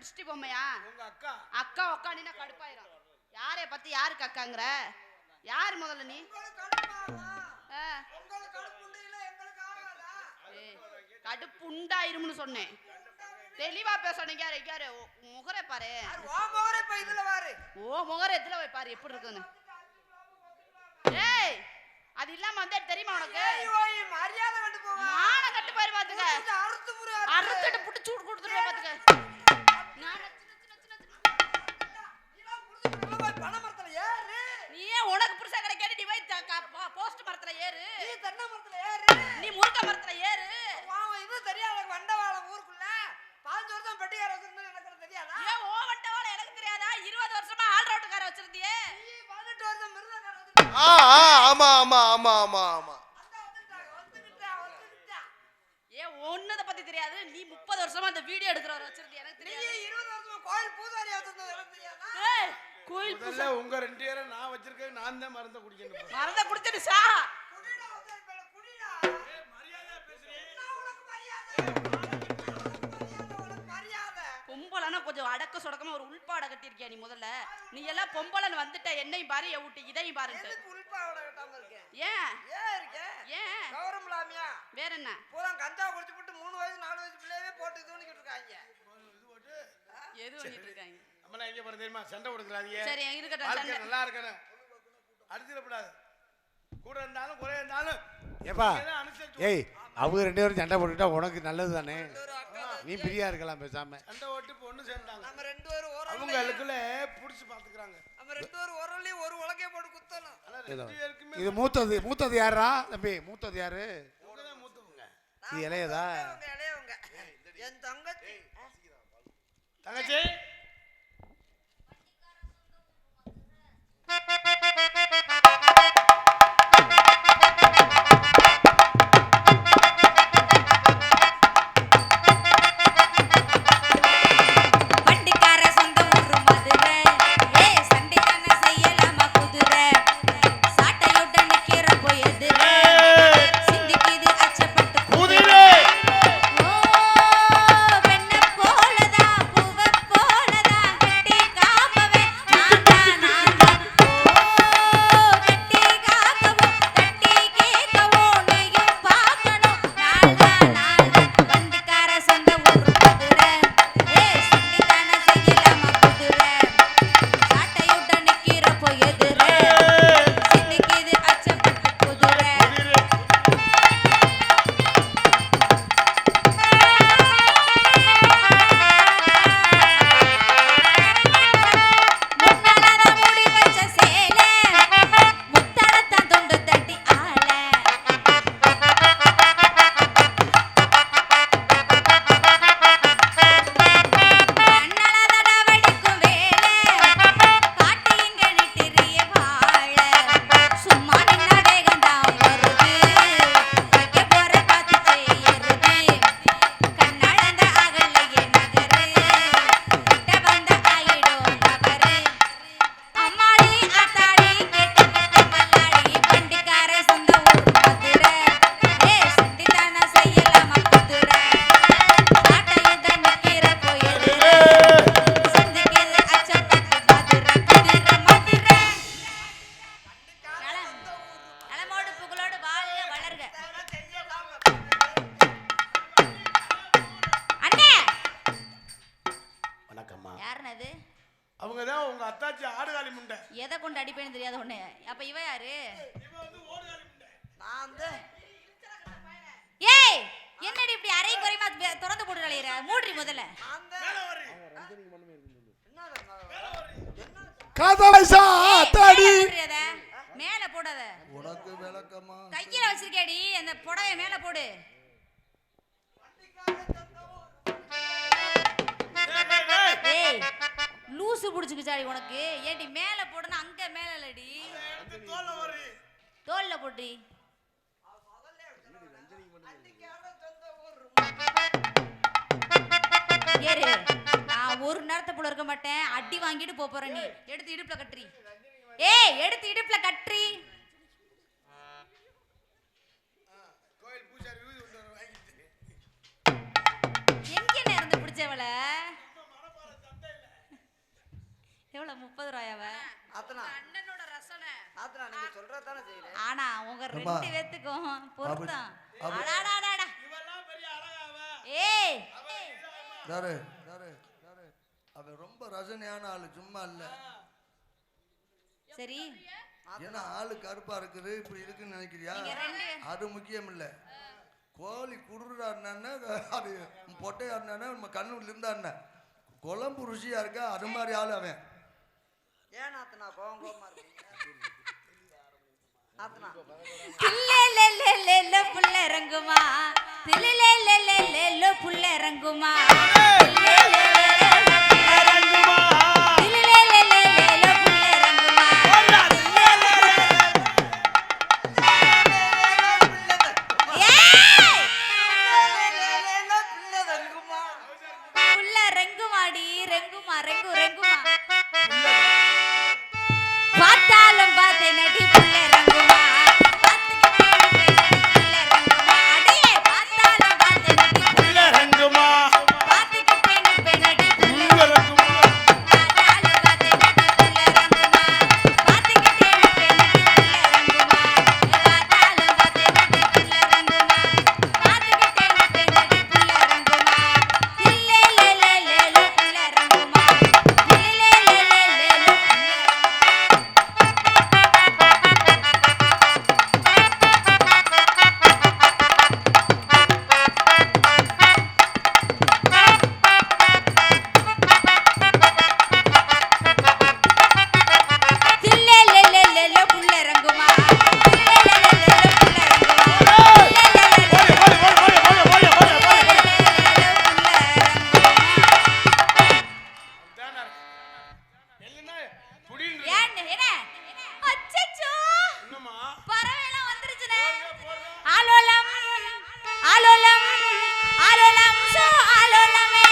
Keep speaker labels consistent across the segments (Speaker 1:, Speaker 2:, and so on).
Speaker 1: திருஷ்டி பொம்மையா?
Speaker 2: உங்க அக்கா.
Speaker 1: அக்கா உக்காண்டினா கடுப்பாயிரும். யாரை பத்தி யாருக்கு அக்காங்கற? யார் முதல்ல நீ? கடுப்பு உண்டாயிரும்னு சொன்னேன். தெளிவா பேசணும். யாரு முகரை பாரு. ஓ முகரை எதுல போய் பாரு எப்படி இருக்குன்னு. ஏய் அது இல்லாம வந்து தெரியுமா உனக்கு?
Speaker 3: மரியாதை கட்டு போவா.
Speaker 1: மான கட்டு பாரு பாத்துக்க. அறுத்துட்டு புடி சூடு கொடுத்துடுவே பாத்துக்க.
Speaker 3: பணமரத்துல ஏறு.
Speaker 1: நீ உனக்கு புருஷன் கிடைக்காது. நீ போய் போஸ்ட் மரத்துல ஏறு.
Speaker 3: நீ தென்னை மரத்துல ஏறு.
Speaker 1: நீ முருங்கை மரத்துல ஏறு.
Speaker 3: இது தெரியாத வண்டவாளம் ஊருக்குள்ள 5 வருஷம் பெட்டியார வச்சிருந்தா எனக்கு தெரியாதா?
Speaker 1: ஏன் ஓ வண்டவாள எனக்கு தெரியாதா? 20 வருஷமா ஆல் ரவுண்டுக்கார வச்சிருந்தியே.
Speaker 3: நீ 18 வருஷம் மிருதக்கார வச்சிருந்த.
Speaker 2: ஆமா ஆமா ஆமா ஆமா ஆமா.
Speaker 1: ஏ ஒன்னத பத்தி தெரியாது. நீ 30 வருஷமா அந்த வீடியோ எடுக்கறவர வச்சிருந்தியே எனக்கு தெரியாது.
Speaker 3: நீ 20 வருஷமா கோயில் பூசாரி வச்சிருந்தது எனக்கு தெரியாதா?
Speaker 1: ஏய் கோயில் பூசா
Speaker 2: உங்க ரெண்டு பேரும் நான் வச்சிருக்கேன். நான் தான் மறந்த குடிக்கணும்.
Speaker 1: மறந்த குடிச்சிடு சா.
Speaker 3: குடிடா உதய் குடிடா.
Speaker 2: ஏய் மரியாதையா பேசுறீ.
Speaker 3: நான் உனக்கு மரியாதை.
Speaker 1: பொம்பளனா கொஞ்சம் அடக்க சொடக்கமா ஒரு உள்பாட கட்டி இருக்கியா நீ முதல்ல? நீ எல்லாம் பொம்பளன் வந்துட்ட என்னையும் பாரு எவுட்டி இதையும் பாருங்க.
Speaker 3: எதுக்கு உள்பாட கட்டாம இருக்க?
Speaker 1: ஏன்
Speaker 3: இருக்க?
Speaker 1: ஏன்
Speaker 3: கவரம்லாமியா?
Speaker 1: வேற என்ன?
Speaker 3: பூரா கஞ்சா குடிச்சு போட்டு 3 வயசு 4 வயசு பிள்ளையவே போட்டு தூணிக்கிட்டு இருக்காங்க.
Speaker 1: எது பண்ணிட்டு இருக்காங்க?
Speaker 2: நம்மள எங்க போற தெரியுமா? சண்டை கொடுக்கறாதீங்க.
Speaker 1: சரி இருக்கட்டும்.
Speaker 2: வாழ்க்கை நல்லா இருக்கணும். அடிச்சிரப்படாது. கூட இருந்தாலும் குறை இருந்தாலும் ஏப்பா ஏய் அவங்க ரெண்டு பேரும் சண்டை போட்டுட்டா உனக்கு நல்லது தானே. நீ பிரியா இருக்கலாம் பேசாம. சண்டை ஓட்டு பொண்ணு சேர்ந்தாங்க.
Speaker 3: நம்ம ரெண்டு பேரும் ஒரு
Speaker 2: அவங்களுக்குள்ள புடிச்சு பாத்துக்கறாங்க.
Speaker 3: நம்ம ரெண்டு பேரும் ஒரலி ஒரு உலகே போட்டு குத்தணும்.
Speaker 2: இது மூத்தது யாரா தம்பி? மூத்தது யாரு? உங்கதான் மூத்தவங்க. இது இளையதா?
Speaker 3: இளையவங்க. என் தங்கச்சி.
Speaker 2: தங்கச்சி அவங்கதான் உங்க அத்தாச்சி ஆடுகாலி முண்டை.
Speaker 1: எதை கொண்டு அடிப்பேன்னு தெரியாத ஒண்ணு. அப்ப இவ யாரு?
Speaker 2: இவ வந்து ஓடுகாலி முண்டை.
Speaker 3: நான் வந்து
Speaker 1: ஏய் என்னடி இப்படி அரை குறைமா திறந்து போட்டு அலையற? மூடி முதல்ல.
Speaker 2: மேல வரி.
Speaker 3: காதலைசா தாடி
Speaker 1: மேல போடாத.
Speaker 3: உனக்கு விளக்கமா
Speaker 1: கையில வச்சிருக்கேடி அந்த புடவை மேல போடு. ஏய் லூசு புடிச்சுக்குச்சாடி உனக்கு. ஏடி மேல போடுனா அங்க மேல இல்லடி.
Speaker 2: தோல்ல வரி.
Speaker 1: தோல்ல போடி. ஏறு. நான் ஒரு நேரத்தை போல இருக்க மாட்டேன். அடி வாங்கிட்டு போற நீ. எடுத்து இடுப்புல கட்டுறி. ஏய் எடுத்து இடுப்புல கட்டுறி.
Speaker 2: கோயில் பூசாரி ஊதி கொண்டு வர வாங்கிட்டு.
Speaker 1: எங்க இருந்து பிடிச்சவள?
Speaker 4: அம்மா.
Speaker 1: ரெண்டு பேத்துக்கும் பொருத்தம்.
Speaker 4: அப்படி-
Speaker 1: அடாடாடாடா.
Speaker 2: இவெல்லாம் பெரிய அழகாவ.
Speaker 1: ஏய்
Speaker 4: யாரு யாரு யாரு அவன் ரொம்ப ரசனையான ஆளு சும்மா இல்ல.
Speaker 1: சரி
Speaker 4: ஏன்னா ஆளு கருப்பா இருக்குது இப்படி இருக்குன்னு நினைக்கிறியா?
Speaker 1: நீங்க ரெண்டு
Speaker 4: அது முக்கியம் இல்ல. கோழி குடுறாருன்னா அது பொட்டையா இருந்தானே நம்ம கண்ணுல இருந்தா குழம்பு ருசியா இருக்கா அது மாதிரி ஆளு அவன்.
Speaker 3: ஏன் ஆத்தனா கோவம் கோவமா இருக்கீங்க ஆத்தனா
Speaker 1: தில்லேலேலேலேலோ புள்ள இறங்குமா தில்லேலேலேலேலோ புள்ள இறங்குமா தில்லேலேலேலேலோ புள்ள இறங்குமா ஏய்
Speaker 3: பிள்ளை தங்குமா
Speaker 1: புள்ள ரெங்குமாடி ரெங்குமா ரெங்கு ரெங்குமா பார்த்தாலும் பார்த்தேன் நடி புள்ள இறங்குமா புள்ள இறங்குமா அடியே பார்த்தாலும் பார்த்தேன் நடி
Speaker 2: புள்ள ரங்குமா.
Speaker 1: பார்த்துக்கிட்டேன் நடி புள்ள
Speaker 2: புள்ள ரங்குமா.
Speaker 1: பார்த்தாலும் பார்த்தேன் நடி புள்ள இறங்குமா பார்த்துக்கிட்டேன் நடி புள்ள இறங்குமா பார்த்தாலும் பார்த்தேன் நடி புள்ள இறங்குமா பார்த்துக்கிட்டேன் நடி புள்ள இறங்குமா இல்லேலேலேலேலோ புள்ள இறங்குமா இல்லேலேலேலேலோ தில்லேலேலேலேலோ புள்ள இறங்குமா தில்லேலேலேலேலோ புள்ள இறங்குமா
Speaker 2: தானே. இல்லைன்னா புடின்னு இருக்கு.
Speaker 1: ஏன் என்ன அச்சச்சோ
Speaker 2: என்னம்மா?
Speaker 1: பறவைலாம் வந்துருச்சுனே ஆலோலம் ஆலோலம் ஆலோலம் சோ ஆலோலமே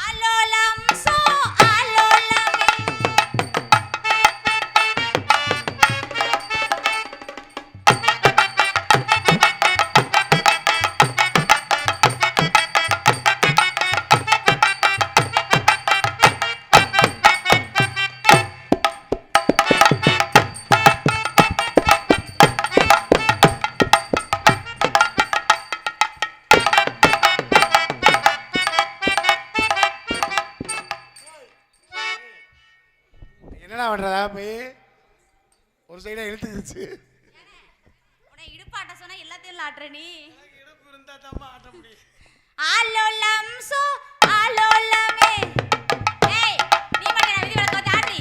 Speaker 1: ஆலோலம் சோ ஆலோலமே
Speaker 2: என்னடா பண்றதா போய் ஒரு சைடா இழுத்துக்கிச்சு.
Speaker 1: உன்னை இடுப்பாட்ட சொன்னா எல்லாத்தையும் ஆட்ற நீ
Speaker 2: இடுப்பு இருந்தா தான் ஆட்ட முடியும்.
Speaker 1: ஆலோலம் சோ ஆலோலமே ஏய் நீ மட்டும் நான் விதி விலக்கு வந்து ஆட்ரி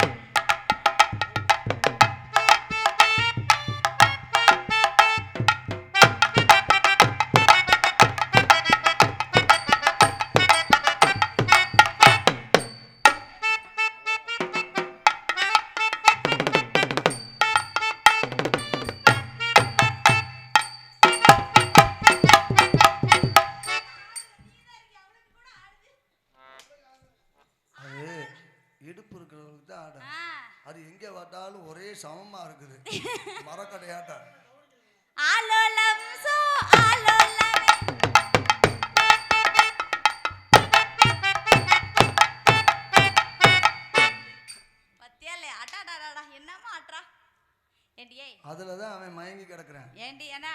Speaker 4: அதான் அவன் மயங்கி கிடக்குறான்.
Speaker 1: ஏண்டி என்ன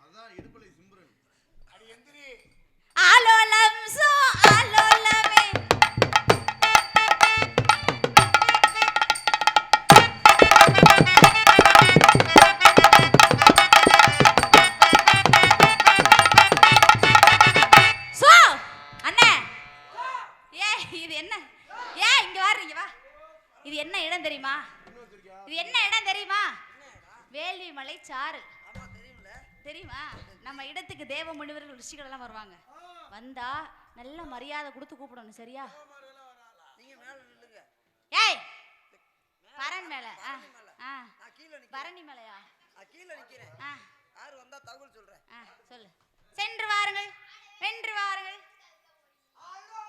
Speaker 4: அதான் இடுப்புல சிம்புரன்.
Speaker 2: அடி எந்திரி.
Speaker 1: ஆலோலம் சோ ஆலோலமே சோ அண்ணே இது என்ன இங்க வா இது என்ன இடம் தெரியுமா? இது என்ன இடம் தெரியுமா? வேள்வி மலை சாறு. தெரியுமா? நம்ம இடத்துக்கு தேவ முனிவர்கள் ரிஷிகள் எல்லாம் வருவாங்க. வந்தா நல்ல மரியாதை கொடுத்து கூப்பிடணும். சரியா? ஏய் பரண் மேல பரணி மேலையா?
Speaker 3: கீழே நிக்கிறேன். யார் வந்தா தகவல் சொல்றேன்.
Speaker 1: சொல்லு. சென்று வாருங்கள், வென்று வாருங்கள்.